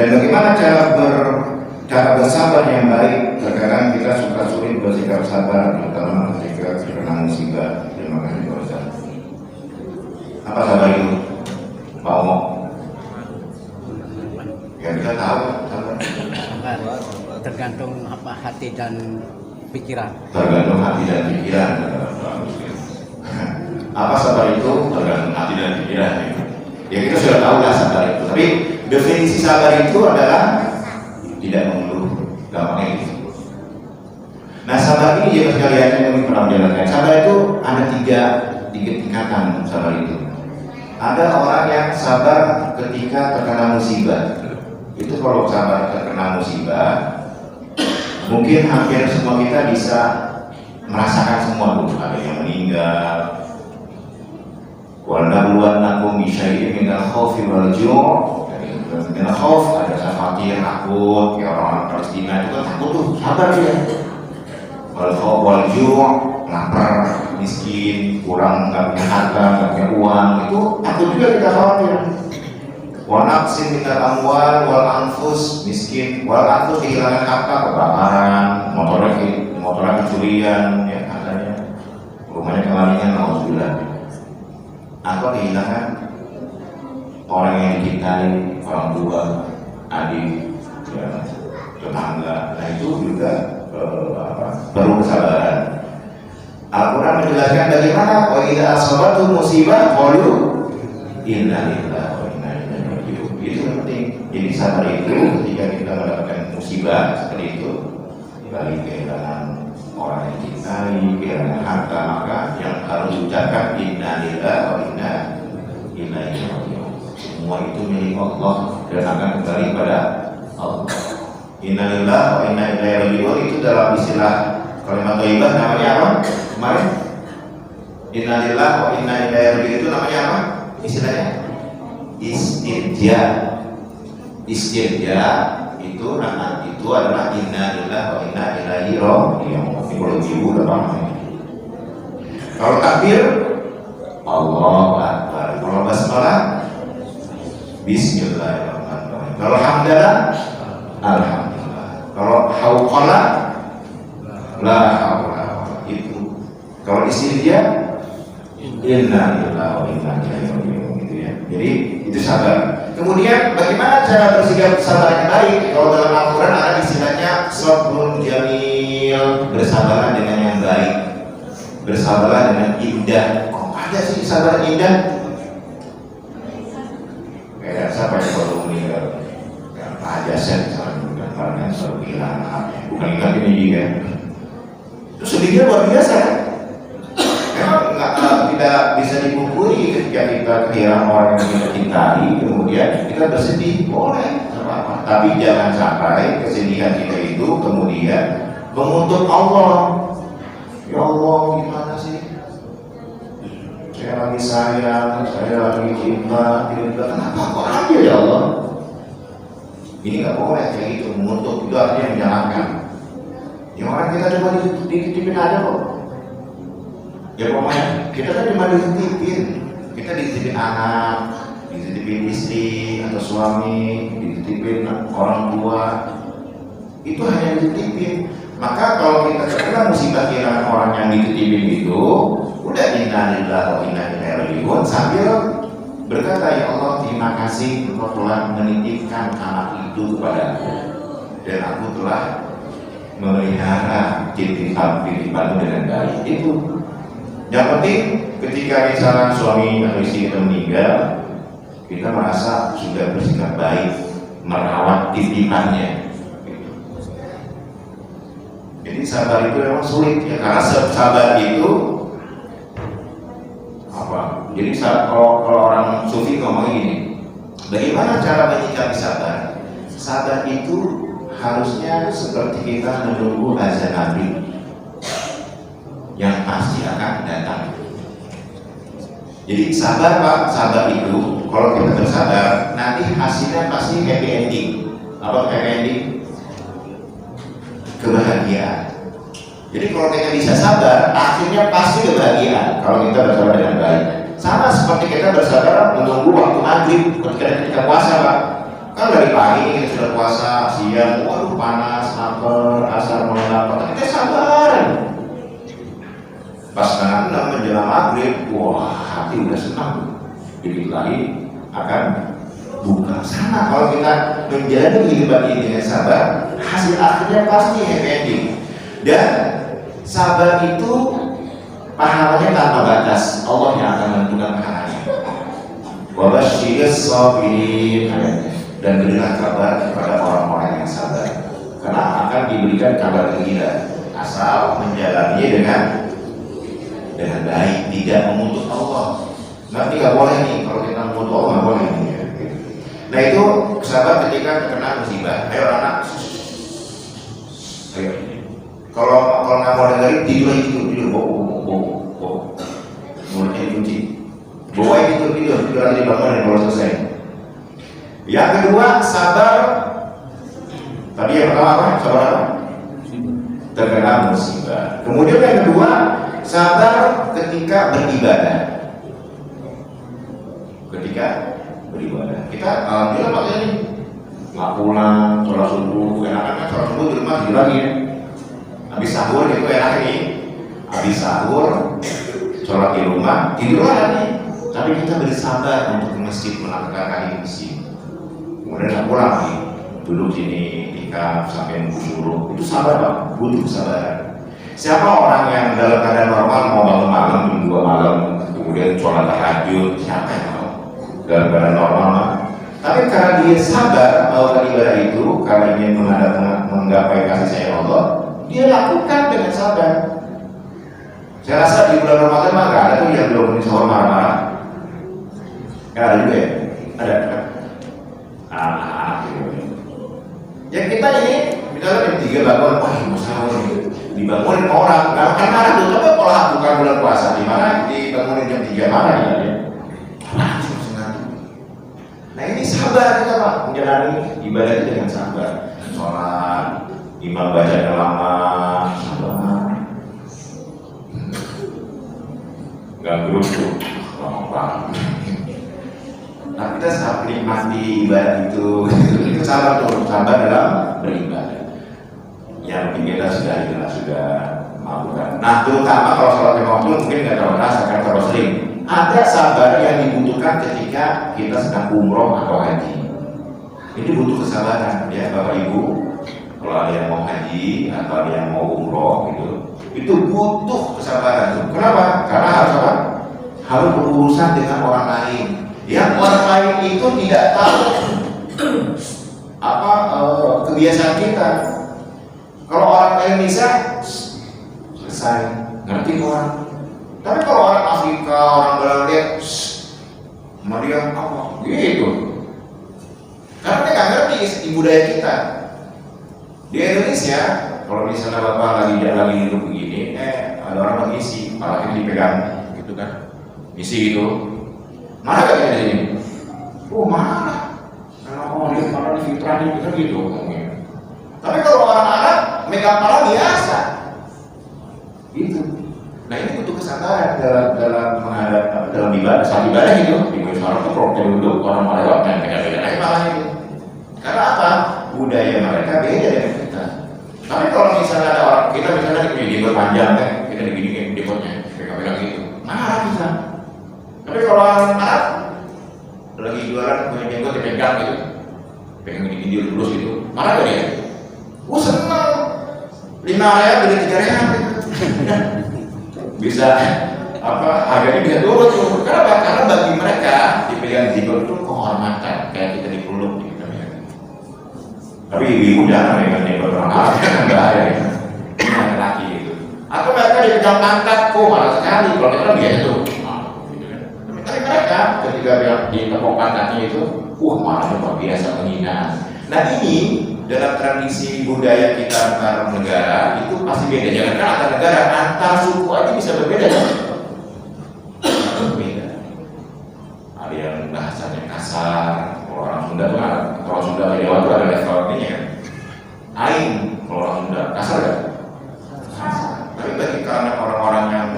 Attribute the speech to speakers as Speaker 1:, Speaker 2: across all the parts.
Speaker 1: Dan bagaimana cara bersabar yang baik? Terkadang kita suka sulit bersikap sabar, terutama ketika terkena musibah. Terima kasih Pak Ustaz. Apa sabar itu? Pak Omo? Ya kita tahu sabar.
Speaker 2: Tergantung apa hati dan pikiran.
Speaker 1: Tergantung hati dan pikiran. Apa sabar itu? Tergantung hati dan pikiran. Ya kita sudah tahu lah sabar itu. Tapi definisi sabar itu adalah tidak mengeluh, gampangnya gitu. Nah sabar ini ya sekalian yang kami pernah menjalankan. Sabar itu ada tiga tingkatan sabar itu. Ada orang yang sabar ketika terkena musibah. Itu kalau sabar terkena musibah, mungkin hampir semua kita bisa merasakan semua tuh. Ada yang meninggal. Wa nabluwannakum bisyai'in minal khaufi wal ju'. Minal khauf ada khawatir, takut, kayak orang-orang Palestina itu kan takut tuh, sabar dia. Wal khauf wal ju', lapar, miskin, kurang, nggak punya harta, nggak punya uang, itu takut juga kita khawatir. Wa naqsin minal amwal wal anfus, miskin, wal anfus kehilangan harta, kebakaran, motornya kecurian, ya katanya, rumahnya kemalingan, alhamdulillah. Atau kehilangan orang yang dicintai, orang tua, adik, ya, tetangga. Nah itu juga perlu kesabaran. Al-Quran menjelaskan bagaimana wa idza asabatu musibah qalu inna lillahi wa inna ilaihi raji'un. Itu yang penting. Jadi sabar itu ketika kita mendapatkan musibah seperti itu, baik kehilangan orang yang dicintai, kehilangan harta, maka yang harus diucapkan inna lillahi wa inna ilaihi raji'un. Semua itu milik Allah dan akan kembali pada Allah. Inna lillahi wa inna ilaihi raji'un itu dalam istilah kalimat thayyibah namanya apa? Kemarin inna lillahi wa inna ilaihi raji'un itu namanya apa? Istilahnya istirja. Istirja itu adalah inna lillahi wa inna ilaihi raji'un. Kalau ibu udah paham. Kalau takbir Allahu Akbar. Kalau basmalah Bismillahirrahmanirrahim. Kalau hamdalah alhamdulillah. Kalau hauqalah la haula. Itu. Kalau istirja inna lillahi wa inna ilaihi raji'un gitu ya. Jadi itu sabar. Kemudian bagaimana cara bersikap sabar yang baik? Kalau dalam Al-Quran ada istilahnya sabrun jamil, bersabarlah dengan yang baik, bersabarlah dengan indah. Kok ada sih sabar indah? Kayak siapa yang baru meninggal? Yang Pak Jasen misalnya, karena selalu bilang bukan ingat ini juga. Itu sedihnya luar biasa kan? Memang tidak bisa dipungkiri ketika kita kehilangan orang yang kita cintai, kemudian kita bersedih, boleh, apa-apa. Tapi jangan sampai kesedihan kita itu kemudian mengutuk Allah. Ya Allah, gimana sih? Saya lagi sayang, saya lagi cinta, tidak kenapa kok aja ya Allah? Ini nggak boleh kayak gitu, mengutuk itu artinya menyalahkan. Ya orang kita cuma dititipin aja kok. Ya pokoknya kita kan cuma dititipin, kita dititipin anak, dititipin istri atau suami, dititipin orang tua, itu hanya dititipin. Maka kalau kita terkena musibah kehilangan orang yang dititipin itu, udah inna lillahi wa inna ilaihi raji'un sambil berkata ya Allah terima kasih Engkau telah menitipkan anak itu kepadaku dan aku telah memelihara titipan-titipanmu dengan baik. Itu yang penting ketika misalnya suami atau istri kita meninggal, kita merasa sudah bersikap baik merawat titipannya. Jadi sabar itu memang sulit ya, karena sabar itu apa? Jadi kalau orang sufi ngomong gini, bagaimana cara menyikapi sabar? Sabar itu harusnya seperti kita menunggu azan maghrib yang pasti akan datang. Jadi sabar Pak, sabar itu kalau kita bersabar nanti hasilnya pasti happy ending. Apa happy ending? Kebahagiaan. Jadi kalau kita bisa sabar, akhirnya pasti kebahagiaan kalau kita bersabar dengan baik. Sama seperti kita bersabar menunggu waktu maghrib ketika puasa Pak. Kan dari pagi kita sudah puasa, siang, waduh panas, lapar, asar mulai lapar, tapi kita sabar. Pas setengah 6 menjelang maghrib, wah hati udah senang. Dikit lagi akan buka sana. Kalau kita menjalani kehidupan ini dengan sabar, hasil akhirnya pasti happy ending. Dan sabar itu pahalanya tanpa batas. Allah yang akan menentukan pahalanya. Wabashshiris sabirin, dan berilah kabar kepada orang-orang yang sabar, karena akan diberikan kabar gembira asal menjalani dengan baik, tidak mengutuk Allah. Nanti nggak boleh nih, kalau kita mengutuk Allah nggak boleh nih. Nah itu sabar ketika terkena musibah. Ayo anak, ayo. Kalau nggak mau dengerin, tidur, bohong, mulutnya dikunci. Bawa tidur nanti dibangun kalau selesai. Yang kedua, sabar. Tadi yang pertama apa? Sabar apa? Terkena musibah. Kemudian yang kedua, sabar ketika beribadah. Ketika beribadah, kita alhamdulillah pakai ini nggak pulang, sholat subuh, enak-enak sholat subuh di rumah tidur lagi ya. Habis sahur gitu enak nih. Habis sahur, sholat di rumah tidur lagi. Tapi kita bersabar untuk ke masjid melakukan kali masjid. Kemudian nggak pulang lagi, duduk sini tikap sampai nunggu suruh. Itu sabar Pak, butuh kesabaran. Siapa orang yang dalam keadaan normal mau bangun malam jam 2 malam, kemudian sholat tahajud, siapa yang mau? Dalam keadaan normal Pak. Tapi karena dia sabar melakukan ibadah itu, karena ingin menggapai kasih sayang Allah, dia lakukan dengan sabar. Saya rasa di bulan Ramadan mah nggak ada tuh yang belum sahur marah-marah. Nggak ada juga ya? Ada. Ya kita ini misalnya jam 3 bangun, wah mau sahur gitu. Dibangunin orang, nggak akan marah tuh. Tapi kalau bukan bulan puasa, di mana dibangunin jam 3 marah ya? Langsung senang. Nah ini sabar kita Pak, menjalani ibadah itu dengan sabar. Sholat, imam bacanya lama, sabar. Nggak geruduk, lama banget. Nah kita saat menikmati ibadah itu sabar tuh, sabar dalam beribadah. Yang penting kita sudah melakukan. Nah terutama kalau sholat lima waktu mungkin nggak terlalu rasa karena terlalu sering. Ada sabar yang dibutuhkan ketika kita sedang umroh atau haji. Ini butuh kesabaran ya Bapak Ibu. Kalau ada yang mau haji atau ada yang mau umroh gitu, itu butuh kesabaran. Kenapa? Karena harus apa? Harus berurusan dengan orang lain. Yang orang lain itu tidak tahu apa kebiasaan kita. Kalau orang lain bisa selesai, ngerti orang. Tapi kalau orang Afrika, orang Bangladesh, sama dia apa? Gitu. Karena dia nggak ngerti budaya kita. Di Indonesia, kalau misalnya bapak lagi hidup begini, ada orang mengisi, palanya dipegang, gitu kan? Misi gitu. Mana gak kita ini? Oh mana? Karena dia malah di fitrah ini kan gitu ngomongnya. Tapi kalau orang Arab megang pala biasa, gitu. Nah ini butuh kesabaran dalam ibadah, saat ibadah gitu. Di Arab itu kalau duduk orang Arab yang pegang palanya gitu. Karena apa? Budaya mereka beda dengan kita. Tapi kalau misalnya ada orang kita misalnya punya jenggot panjang kan, kita digini jenggotnya, pegang-pegang gitu, marah bisa. Tapi kalau orang Arab lagi jualan punya jenggot dipegang gitu, pegang gini terus gitu, marah gak dia? Senang. 5 real beli 3 real gitu. Bisa apa? Harganya bisa turun tuh. Kenapa? Karena bagi mereka dipegang jenggot itu kehormatan, kayak kita dipeluk gitu. Tapi ibu jangan pegang jenggot orang Arab kan bahaya gitu. Ini laki gitu. Atau mereka dipegang pantat, kok marah sekali. Kalau kita biasa tuh. Tapi mereka ketika di tepuk pantatnya itu, marahnya luar biasa, penghinaan. Nah ini dalam tradisi budaya kita antar negara itu pasti beda. Jangankan antar negara, antar suku aja bisa berbeda. Berbeda. Ada yang bahasanya kasar. Kalau orang Sunda tuh kan, kalau Sunda Jawa tuh ada levelnya kan. Aing, kalau orang Sunda kasar kan? Kasar. Tapi bagi karena orang-orang yang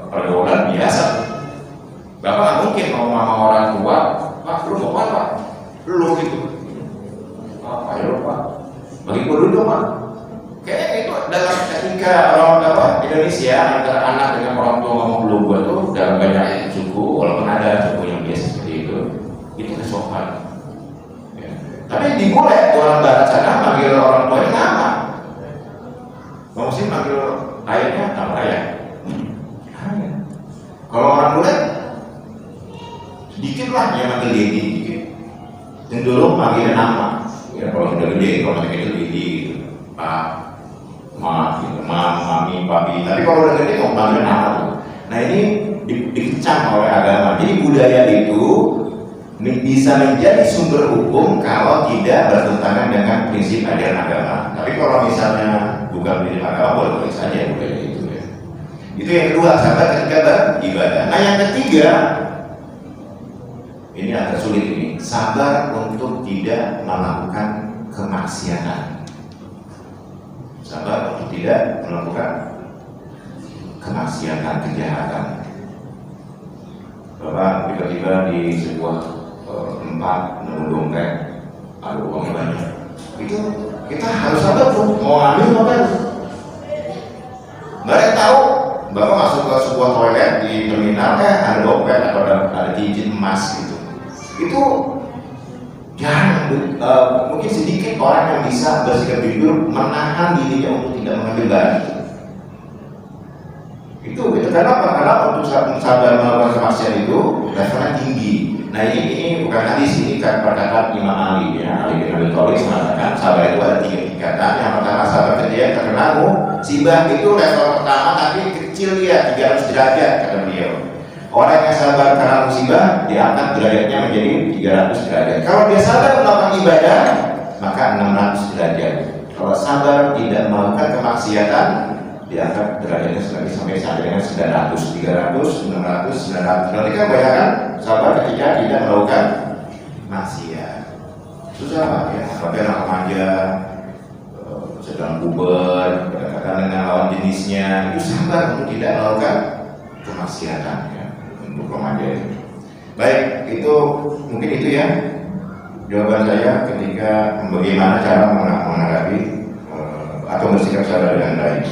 Speaker 1: pergaulan biasa, Bapak nggak mungkin mau sama orang tua, Pak, lu mau apa? lu gitu. Oh, ayo Pak, bagi gua dulu dong Pak. Kayaknya itu dalam ketika orang apa Indonesia antara anak dengan orang tua ngomong lu gua tuh dalam banyak suku, walaupun ada suku yang biasa seperti itu kesopan. Ya. Tapi di bule orang barat sana manggil orang tuanya nama. Mau sih manggil ayahnya nama ayah. Kalau orang bule sedikit lah dia manggil Dedi dikit. Cenderung manggilnya nama. Ya kalau sudah gede, kalau masih kecil Dedi gitu. Pak, Ma, gitu. Mami, Papi. Tapi kalau udah gede mau manggilnya nama tuh. Nah ini dikecam oleh agama. Jadi budaya itu bisa menjadi sumber hukum kalau tidak bertentangan dengan prinsip ajaran agama. Tapi kalau misalnya bukan prinsip agama, boleh saja budaya itu ya. Itu yang kedua, sahabat ketika beribadah. Nah yang ketiga, ini agak sulit ini, sabar untuk tidak melakukan kemaksiatan. Sabar untuk tidak melakukan kemaksiatan, kejahatan. Bapak tiba-tiba di sebuah tempat nemu dompet, ada uangnya banyak. Itu kita harus sabar tuh, mau ambil dompet. Mereka tahu, Bapak masuk ke sebuah toilet di terminal, ada dompet atau ada cincin emas gitu. Itu jarang, mungkin sedikit orang yang bisa bersikap jujur menahan dirinya untuk tidak mengambil barang itu karena untuk sabar melakukan kemaksiatan itu levelnya tinggi. Nah ini bukan hadis, ini kan perkataan Imam Ali ya, Ali bin Abi Thalib mengatakan sabar itu ada 3 tingkatan. Yang pertama sabar ketika terkena musibah, itu level pertama tapi kecil dia 300 derajat kata beliau. Orang yang sabar karena musibah diangkat derajatnya menjadi 300 derajat. Kalau dia sabar melakukan ibadah maka 600 derajat. Kalau sabar tidak melakukan kemaksiatan diangkat derajatnya sampai dengan 900, 300, 600, 900. Berarti kan bayangkan sabar ketika tidak melakukan maksiat. Susah Pak ya, seperti anak remaja sedang puber, kadang-kadang dengan lawan jenisnya, itu sabar untuk tidak melakukan kemaksiatan ya, untuk remaja itu. Baik, itu mungkin itu ya jawaban saya ketika bagaimana cara menghadapi atau bersikap sabar dengan baik.